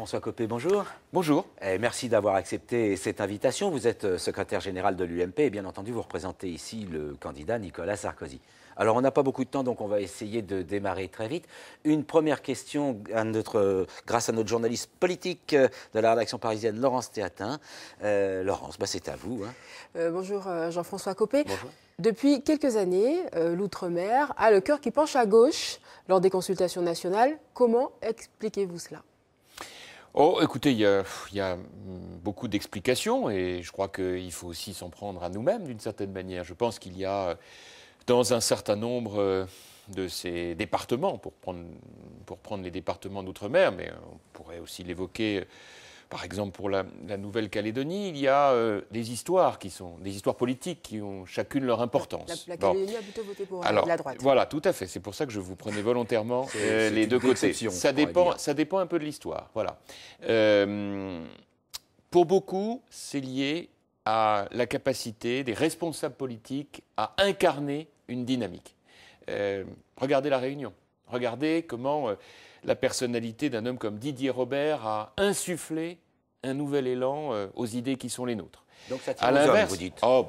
Jean-François Copé, bonjour. Bonjour. Et merci d'avoir accepté cette invitation. Vous êtes secrétaire général de l'UMP et bien entendu, vous représentez ici le candidat Nicolas Sarkozy. Alors, on n'a pas beaucoup de temps, donc on va essayer de démarrer très vite. Une première question grâce à notre journaliste politique de la rédaction parisienne, Laurence Théatin. Laurence, c'est à vous. Bonjour Jean-François Copé. Bonjour. Depuis quelques années, l'outre-mer a le cœur qui penche à gauche lors des consultations nationales. Comment expliquez-vous cela ? Oh, écoutez, il y a beaucoup d'explications et je crois qu'il faut aussi s'en prendre à nous-mêmes d'une certaine manière. Je pense qu'il y a dans un certain nombre de ces départements, pour prendre les départements d'outre-mer, mais on pourrait aussi l'évoquer, par exemple pour la Nouvelle-Calédonie, il y a des histoires qui sont des histoires politiques qui ont chacune leur importance. La Calédonie a plutôt voté pour Alors, la droite. Voilà, tout à fait. C'est pour ça que je vous prenais volontairement les deux côtés. Ça dépend un peu de l'histoire. Voilà. Pour beaucoup, c'est lié à la capacité des responsables politiques à incarner une dynamique. Regardez la Réunion. Regardez comment la personnalité d'un homme comme Didier Robert a insufflé un nouvel élan aux idées qui sont les nôtres. Donc ça tient aux hommes, vous dites. Oh,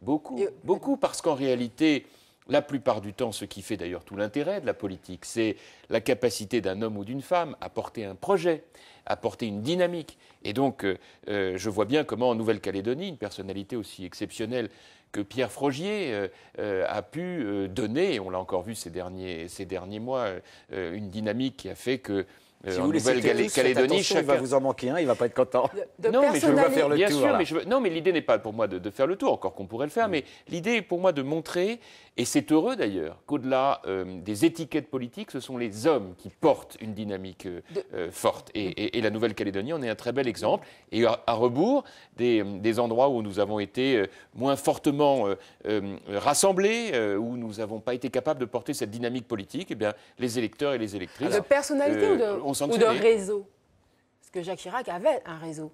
beaucoup, parce qu'en réalité, la plupart du temps, ce qui fait d'ailleurs tout l'intérêt de la politique, c'est la capacité d'un homme ou d'une femme à porter un projet, à porter une dynamique. Et donc, je vois bien comment en Nouvelle-Calédonie, une personnalité aussi exceptionnelle que Pierre Frogier a pu donner, et on l'a encore vu ces derniers mois, une dynamique qui a fait que si en vous Nouvelle-Calédonie, il va vous en manquer un, il ne va pas être content. Non, mais je veux faire le tour. Bien sûr, non, mais l'idée n'est pas pour moi de faire le tour, encore qu'on pourrait le faire, mais l'idée est pour moi de montrer, et c'est heureux d'ailleurs, qu'au-delà des étiquettes politiques, ce sont les hommes qui portent une dynamique forte. Et la Nouvelle-Calédonie en est un très bel exemple. Et à rebours des endroits où nous avons été moins fortement rassemblés, où nous n'avons pas été capables de porter cette dynamique politique, eh bien, les électeurs et les électrices... De personnalité ou de réseau ? Parce que Jacques Chirac avait un réseau.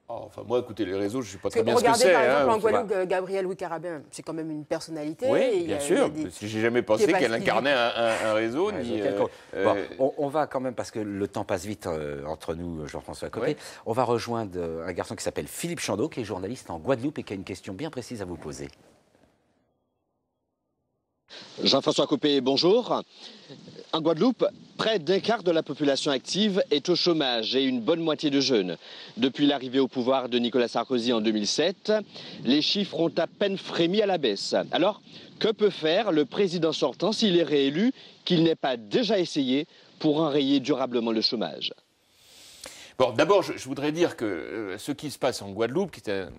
Oh, enfin, moi, écoutez, les réseaux, je ne sais pas très bien ce que regardez c'est. par exemple en Guadeloupe, Gabrielle Louis-Carabin, c'est quand même une personnalité. Oui, bien sûr. Je n'ai jamais pensé qu'elle incarnait un réseau. On va quand même, parce que le temps passe vite entre nous, Jean-François Copé, on va rejoindre un garçon qui s'appelle Philippe Chandeau, qui est journaliste en Guadeloupe et qui a une question bien précise à vous poser. Jean-François Copé, bonjour. En Guadeloupe, près d'un quart de la population active est au chômage et une bonne moitié de jeunes. Depuis l'arrivée au pouvoir de Nicolas Sarkozy en 2007, les chiffres ont à peine frémi à la baisse. Alors, que peut faire le président sortant s'il est réélu, qu'il n'ait pas déjà essayé pour enrayer durablement le chômage ? Bon, d'abord, je voudrais dire que ce qui se passe en Guadeloupe, qui est un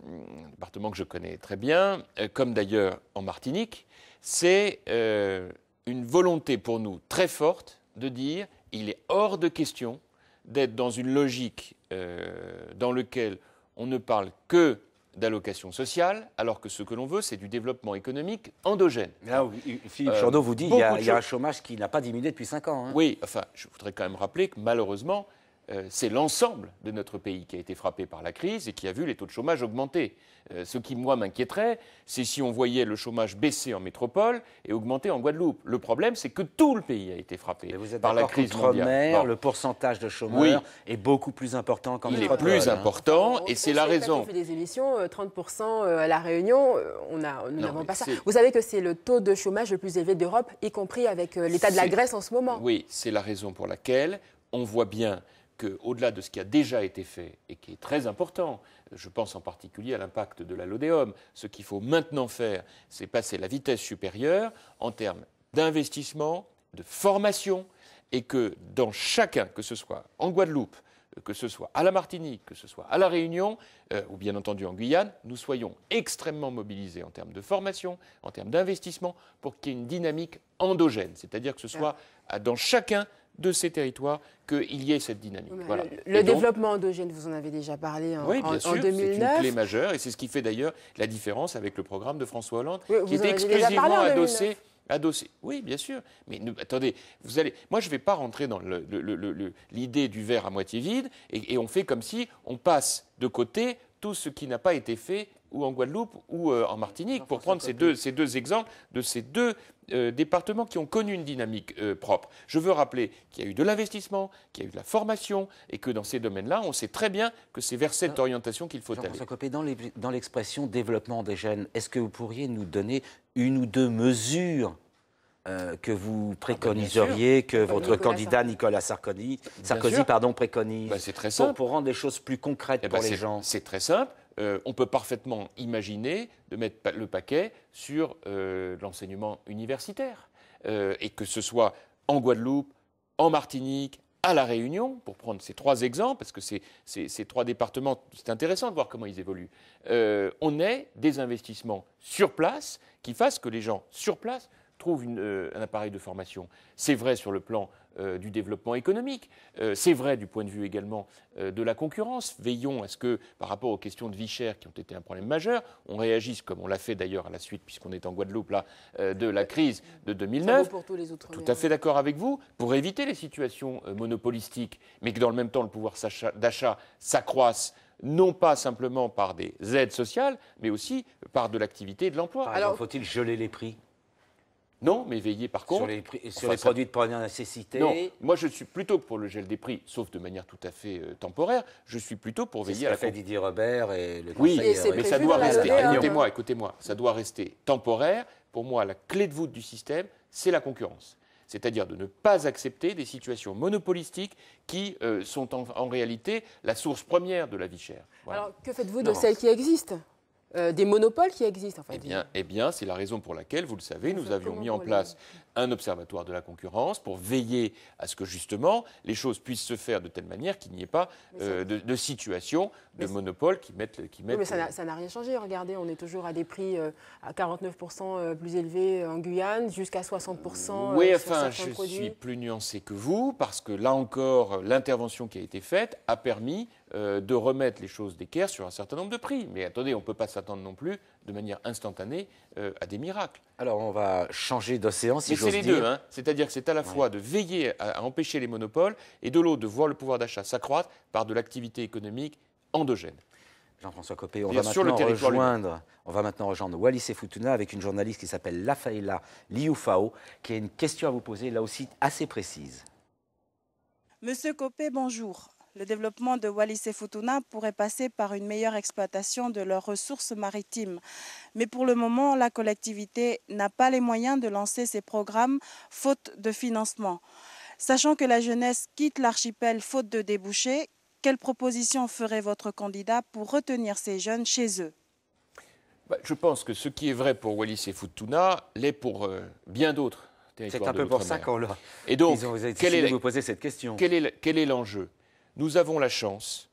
département que je connais très bien, comme d'ailleurs en Martinique, c'est une volonté pour nous très forte de dire qu'il est hors de question d'être dans une logique dans laquelle on ne parle que d'allocation sociale, alors que ce que l'on veut, c'est du développement économique endogène. Là, Philippe Chandeau vous dit qu'il y a un chômage qui n'a pas diminué depuis 5 ans. Hein. Oui, enfin, je voudrais quand même rappeler que malheureusement, c'est l'ensemble de notre pays qui a été frappé par la crise et qui a vu les taux de chômage augmenter. Ce qui, moi, m'inquiéterait, c'est si on voyait le chômage baisser en métropole et augmenter en Guadeloupe. Le problème, c'est que tout le pays a été frappé par la crise mondiale. Le pourcentage de chômeurs est beaucoup plus important qu'en métropole. Il est plus important et c'est la raison. On fait des émissions, 30% à La Réunion, nous n'avons pas ça. Vous savez que c'est le taux de chômage le plus élevé d'Europe, y compris avec l'état de la Grèce en ce moment. Oui, c'est la raison pour laquelle on voit bien qu'au-delà de ce qui a déjà été fait et qui est très important, je pense en particulier à l'impact de la LODEOM, ce qu'il faut maintenant faire, c'est passer la vitesse supérieure en termes d'investissement, de formation, et que dans chacun, que ce soit en Guadeloupe, que ce soit à la Martinique, que ce soit à la Réunion, ou bien entendu en Guyane, nous soyons extrêmement mobilisés en termes de formation, en termes d'investissement, pour qu'il y ait une dynamique endogène, c'est-à-dire que ce soit dans chacun de ces territoires qu'il y ait cette dynamique. Voilà. Le développement endogène, vous en avez déjà parlé en 2009. C'est une clé majeure et c'est ce qui fait d'ailleurs la différence avec le programme de François Hollande, qui était exclusivement adossé. Oui, bien sûr. Mais attendez, moi, je ne vais pas rentrer dans l'idée du verre à moitié vide et on fait comme si on passe de côté tout ce qui n'a pas été fait ou en Guadeloupe ou en Martinique, pour prendre ces deux exemples de ces deux départements qui ont connu une dynamique propre. Je veux rappeler qu'il y a eu de l'investissement, qu'il y a eu de la formation, et que dans ces domaines-là, on sait très bien que c'est vers cette orientation qu'il faut aller. Jean-François Copé, dans l'expression développement endogène, est-ce que vous pourriez nous donner une ou deux mesures que vous préconiseriez, que votre candidat Nicolas Sarkozy préconise, c'est très simple. Pour rendre les choses plus concrètes pour les gens? C'est très simple. On peut parfaitement imaginer de mettre le paquet sur l'enseignement universitaire. Et que ce soit en Guadeloupe, en Martinique, à La Réunion, pour prendre ces trois exemples, parce que ces trois départements, c'est intéressant de voir comment ils évoluent. On ait des investissements sur place qui fassent que les gens sur place trouvent un appareil de formation. C'est vrai sur le plan du développement économique, c'est vrai du point de vue également de la concurrence. Veillons à ce que, par rapport aux questions de vie chère qui ont été un problème majeur, on réagisse, comme on l'a fait d'ailleurs à la suite, puisqu'on est en Guadeloupe, là, de la crise de 2009. Ça vaut pour tous les Outre-mer. Tout à fait d'accord avec vous, pour éviter les situations monopolistiques, mais que dans le même temps, le pouvoir d'achat s'accroisse, non pas simplement par des aides sociales, mais aussi par de l'activité et de l'emploi. Alors, faut-il geler les prix? Non, mais veiller par contre... Sur les produits de première nécessité? Non, moi je suis plutôt pour le gel des prix, sauf de manière tout à fait temporaire, je suis plutôt pour veiller à la... C'est ce qu'a fait Didier Robert et le Oui, conseil... mais ça doit rester, écoutez-moi, ça doit rester temporaire. Pour moi, la clé de voûte du système, c'est la concurrence. C'est-à-dire de ne pas accepter des situations monopolistiques qui sont en réalité la source première de la vie chère. Voilà. Alors, que faites-vous de celles qui existent ? Des monopoles qui existent, en fait. Eh bien, c'est la raison pour laquelle, vous le savez, nous avions mis en place un observatoire de la concurrence pour veiller à ce que, justement, les choses puissent se faire de telle manière qu'il n'y ait pas de situation de monopole qui mettent... Oui, mais ça n'a rien changé. Regardez, on est toujours à des prix à 49% plus élevés en Guyane, jusqu'à 60% oui, sur enfin, certains produits. Je suis plus nuancé que vous, parce que là encore, l'intervention qui a été faite a permis de remettre les choses d'équerre sur un certain nombre de prix. Mais attendez, on ne peut pas s'attendre non plus de manière instantanée à des miracles. Alors on va changer d'océan, si j'ose dire. Mais c'est les deux, hein. C'est-à-dire que c'est à la fois de veiller à empêcher les monopoles et de l'autre de voir le pouvoir d'achat s'accroître par de l'activité économique endogène. Jean-François Copé, on va maintenant rejoindre Wallis et Futuna avec une journaliste qui s'appelle Lafaïla Lioufao, qui a une question à vous poser, là aussi assez précise. Monsieur Copé, bonjour. Le développement de Wallis et Futuna pourrait passer par une meilleure exploitation de leurs ressources maritimes. Mais pour le moment, la collectivité n'a pas les moyens de lancer ces programmes faute de financement. Sachant que la jeunesse quitte l'archipel faute de débouchés, quelle proposition ferait votre candidat pour retenir ces jeunes chez eux ? Je pense que ce qui est vrai pour Wallis et Futuna l'est pour bien d'autres territoires. C'est un peu pour ça qu'on l'a. Et donc, vous poser cette question. Quel est l'enjeu ? Nous avons la chance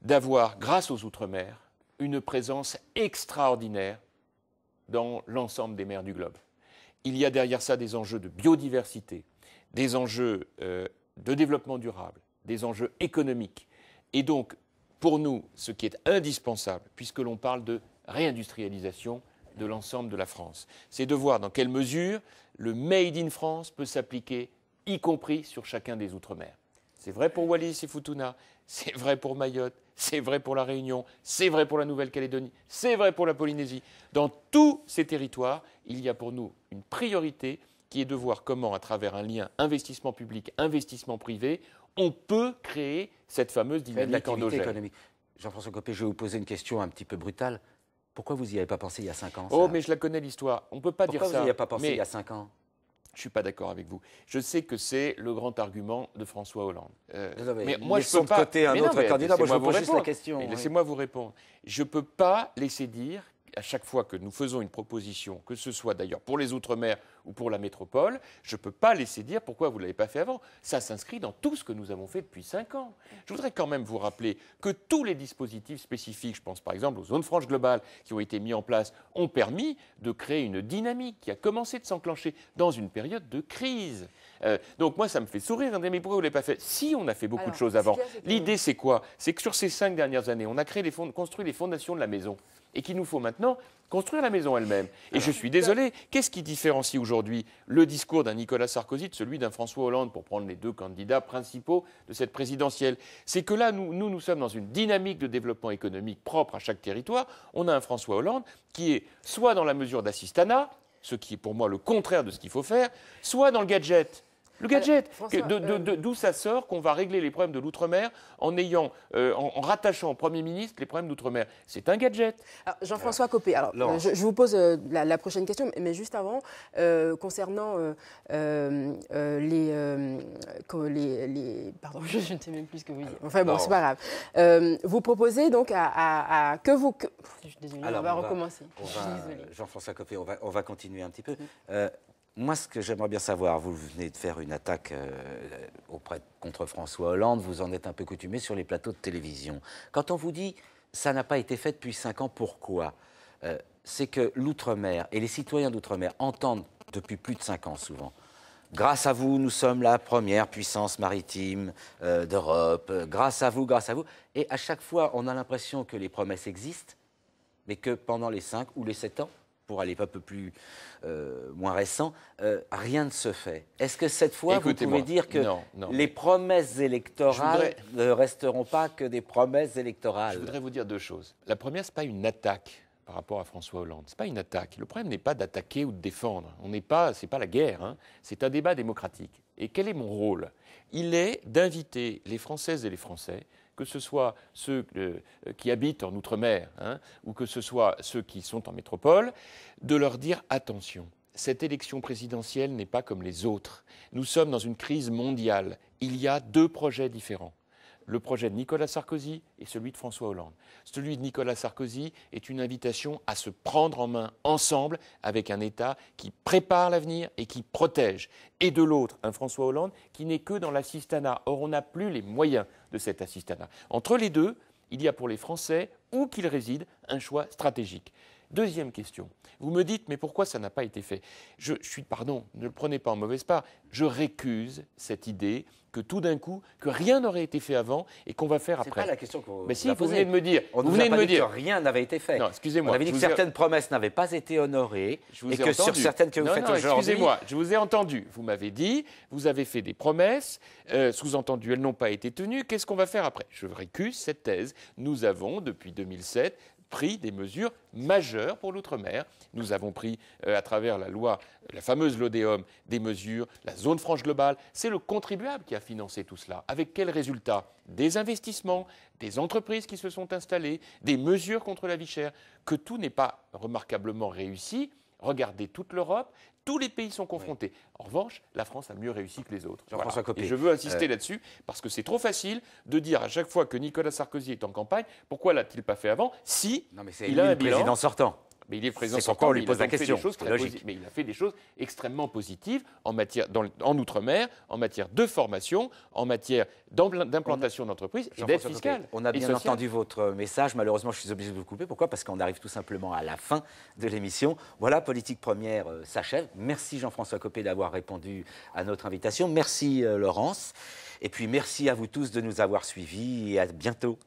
d'avoir, grâce aux Outre-mer, une présence extraordinaire dans l'ensemble des mers du globe. Il y a derrière ça des enjeux de biodiversité, des enjeux de développement durable, des enjeux économiques. Et donc, pour nous, ce qui est indispensable, puisque l'on parle de réindustrialisation de l'ensemble de la France, c'est de voir dans quelle mesure le Made in France peut s'appliquer, y compris sur chacun des Outre-mer. C'est vrai pour Wallis et Futuna, c'est vrai pour Mayotte, c'est vrai pour La Réunion, c'est vrai pour la Nouvelle-Calédonie, c'est vrai pour la Polynésie. Dans tous ces territoires, il y a pour nous une priorité qui est de voir comment, à travers un lien investissement public, investissement privé, on peut créer cette fameuse dynamique endogène. Jean-François Copé, je vais vous poser une question un petit peu brutale. Pourquoi vous n'y avez pas pensé il y a 5 ans? Oh, mais je la connais l'histoire. On ne peut pas dire ça. Pourquoi vous n'y avez pas pensé il y a 5 ans? Je ne suis pas d'accord avec vous. Je sais que c'est le grand argument de François Hollande. Mais moi, je peux pas... côté un autre candidat. Moi, je vous pose juste la question. Laissez-moi vous répondre. Je ne peux pas laisser dire, à chaque fois que nous faisons une proposition, que ce soit d'ailleurs pour les Outre-mer ou pour la métropole, je ne peux pas laisser dire pourquoi vous ne l'avez pas fait avant. Ça s'inscrit dans tout ce que nous avons fait depuis 5 ans. Je voudrais quand même vous rappeler que tous les dispositifs spécifiques, je pense par exemple aux zones franches globales qui ont été mis en place, ont permis de créer une dynamique qui a commencé de s'enclencher dans une période de crise. Donc moi, ça me fait sourire. Mais pourquoi vous ne l'avez pas fait? Si, on a fait beaucoup de choses avant. L'idée, c'est quoi? C'est que sur ces 5 dernières années, on a construit les fondations de la maison. Et qu'il nous faut maintenant construire la maison elle-même. Et je suis désolé, qu'est-ce qui différencie aujourd'hui aujourd'hui le discours d'un Nicolas Sarkozy de celui d'un François Hollande, pour prendre les deux candidats principaux de cette présidentielle. C'est que là, nous sommes dans une dynamique de développement économique propre à chaque territoire. On a un François Hollande qui est soit dans la mesure d'assistanat, ce qui est pour moi le contraire de ce qu'il faut faire, soit dans le gadget. Le gadget, d'où ça sort qu'on va régler les problèmes de l'outre-mer en rattachant au Premier ministre les problèmes d'outre-mer. C'est un gadget. Jean-François Copé, alors, je vous pose la prochaine question, mais juste avant, concernant pardon, je ne sais même plus ce que vous dites. Enfin bon, c'est pas grave. Vous proposez donc je suis désolée, on va recommencer. Jean-François Copé, on va continuer un petit peu. Moi, ce que j'aimerais bien savoir, vous venez de faire une attaque contre François Hollande, vous en êtes un peu coutumé sur les plateaux de télévision. Quand on vous dit « ça n'a pas été fait depuis 5 ans », pourquoi c'est que l'outre-mer et les citoyens d'outre-mer entendent depuis plus de 5 ans souvent. Grâce à vous, nous sommes la première puissance maritime d'Europe. Grâce à vous, grâce à vous. Et à chaque fois, on a l'impression que les promesses existent, mais que pendant les 5 ou les 7 ans, pour aller un peu plus moins récent, rien ne se fait. Est-ce que cette fois, vous pouvez dire que les promesses électorales ne resteront pas que des promesses électorales? Je voudrais vous dire deux choses. La première, ce n'est pas une attaque par rapport à François Hollande. Ce n'est pas une attaque. Le problème n'est pas d'attaquer ou de défendre. Ce n'est pas la guerre. Hein. C'est un débat démocratique. Et quel est mon rôle? Il est d'inviter les Françaises et les Français, que ce soit ceux qui habitent en Outre-mer ou que ce soit ceux qui sont en métropole, de leur dire attention, cette élection présidentielle n'est pas comme les autres. Nous sommes dans une crise mondiale. Il y a deux projets différents. Le projet de Nicolas Sarkozy et celui de François Hollande. Celui de Nicolas Sarkozy est une invitation à se prendre en main ensemble avec un État qui prépare l'avenir et qui protège. Et de l'autre, un François Hollande qui n'est que dans l'assistanat. Or, on n'a plus les moyens de cet assistanat. Entre les deux, il y a pour les Français, où qu'ils résident, un choix stratégique. Deuxième question. Vous me dites, mais pourquoi ça n'a pas été fait? Pardon, ne le prenez pas en mauvaise part, je récuse cette idée que tout d'un coup, que rien n'aurait été fait avant et qu'on va faire après. C'est pas la question qu'on Mais si, vous venez de me dire. On ne vous a pas dit que rien n'avait été fait. Non, excusez-moi. On avait dit que certaines promesses n'avaient pas été honorées et que sur certaines que vous faites aujourd'hui... Excusez-moi, je vous ai entendu. Vous m'avez dit, vous avez fait des promesses, sous-entendu, elles n'ont pas été tenues. Qu'est-ce qu'on va faire après? Je récuse cette thèse. Nous avons, depuis 2007, pris des mesures majeures pour l'outre-mer. Nous avons pris, à travers la loi, la fameuse LODEOM, des mesures, la zone franche globale. C'est le contribuable qui a financé tout cela. Avec quels résultats? Des investissements, des entreprises qui se sont installées, des mesures contre la vie chère. Que tout n'est pas remarquablement réussi. Regardez toute l'Europe. Tous les pays sont confrontés. En revanche, la France a mieux réussi que les autres. Jean-François Copé. Et je veux insister là-dessus, parce que c'est trop facile de dire à chaque fois que Nicolas Sarkozy est en campagne, pourquoi ne l'a-t-il pas fait avant si il a un bilan. Président sortant. Mais il est président sortant. C'est pourquoi on lui pose la question. Mais il a fait des choses extrêmement positives en Outre-mer, en matière de formation, en matière d'implantation d'entreprises et d'aide fiscale. On a bien entendu votre message. Malheureusement, je suis obligé de vous couper. Pourquoi? Parce qu'on arrive tout simplement à la fin de l'émission. Voilà, Politique Première s'achève. Merci Jean-François Copé d'avoir répondu à notre invitation. Merci Laurence. Et puis merci à vous tous de nous avoir suivis et à bientôt.